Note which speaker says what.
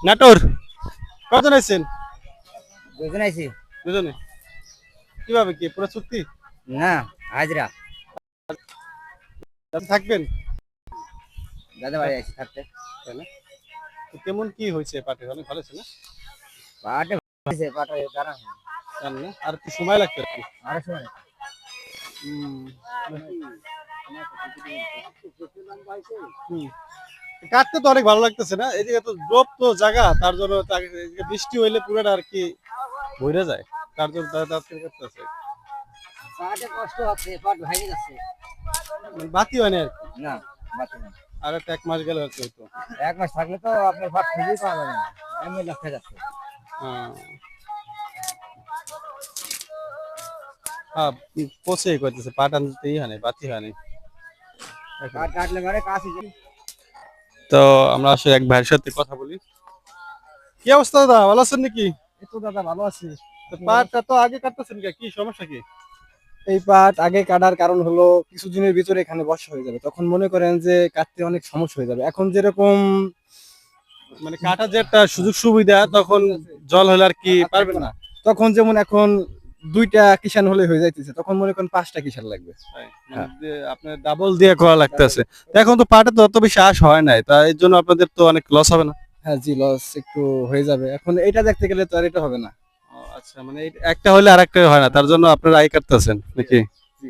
Speaker 1: নাটোর কজন আছেন?
Speaker 2: দুজন আইছি।
Speaker 1: দুজনে কিভাবে কি পুরো চুক্তি
Speaker 2: না, হাজরা।
Speaker 1: থাকবেন?
Speaker 2: দাদা বাড়ি আইছি থাকতে।
Speaker 1: তাই না? তো কেমন কি হয়েছে পাটের অনেক ভালো ছিল না?
Speaker 2: পাটে হইছে, পাটে দাঁড়ান।
Speaker 1: জানি না আর একটু সময় লাগবে আর কি।
Speaker 2: আরো সময়।
Speaker 1: হুম। হুম। কাটতে তো অনেক ভালো লাগতেছে না এদিকে তো ডোপ তো জায়গা তার জন্য এদিকে বৃষ্টি হইলে পুরোটা আর কি ভরে যায় তার জন্য তাড়াতাড়ি করতেছে
Speaker 2: পাটে কষ্ট হচ্ছে, পাট ভাঙে যাচ্ছে।
Speaker 1: মানে বাতি হয় না আর কি
Speaker 2: না, বাতি না।
Speaker 1: আর একটা 1 মাস গেলে আর কি হইতো।
Speaker 2: এক মাস থাকলে তো আপনার পাট খুঁজেই পাওয়া যাবে না। এমনি লক্ষে যাচ্ছে।
Speaker 1: আহ, হ্যাঁ পচে করতেছে পাট আনতেই হয় না বাতি হয় না এখন।
Speaker 2: পাট কাটলে মানে কাছে যে
Speaker 1: তো আমরা আসলে এক ভাইয়ের সাথে কথা বলি। কি অবস্থা দাদা ভালো আছেন নাকি?
Speaker 2: এই তো দাদা ভালো আছি।
Speaker 1: তো পাটটা তো আগে কাটতেছেন কি সমস্যা কি?
Speaker 3: এই পাট আগে কাটার কারণ হলো কিছুদিনের ভিতরে এখানে বর্ষা হয়ে যাবে, তখন মনে করেন যে কাটতে অনেক সমস্যা হয়ে যাবে। এখন যেরকম
Speaker 1: মানে কাটার যে একটা সুযোগ সুবিধা তখন জল হলে আর কি পারবেন না।
Speaker 3: তখন যেমন এখন 2টা কিষান হলে হয়ে যাইতেছে, তখন মনে করেন 5টা কিষান লাগবে।
Speaker 1: তাই, মানে
Speaker 3: হ্যাঁ।
Speaker 1: আপনার ডাবল দিয়ে করা লাগতেছে। তো এখন তো পাটে তো অত বেশি আশ হয় নাই তা এর জন্য আপনাদের তো অনেক লস হবে না?
Speaker 3: হ্যাঁ জি, লস একটু হয়ে যাবে। এখন এটা দেখতে গেলে তো আর এটা হবে না।
Speaker 1: ও আচ্ছা মানে একটা হলে আর একটা হয় না তার জন্য আপনারা আয় কাটতেছেন নাকি?
Speaker 3: জি।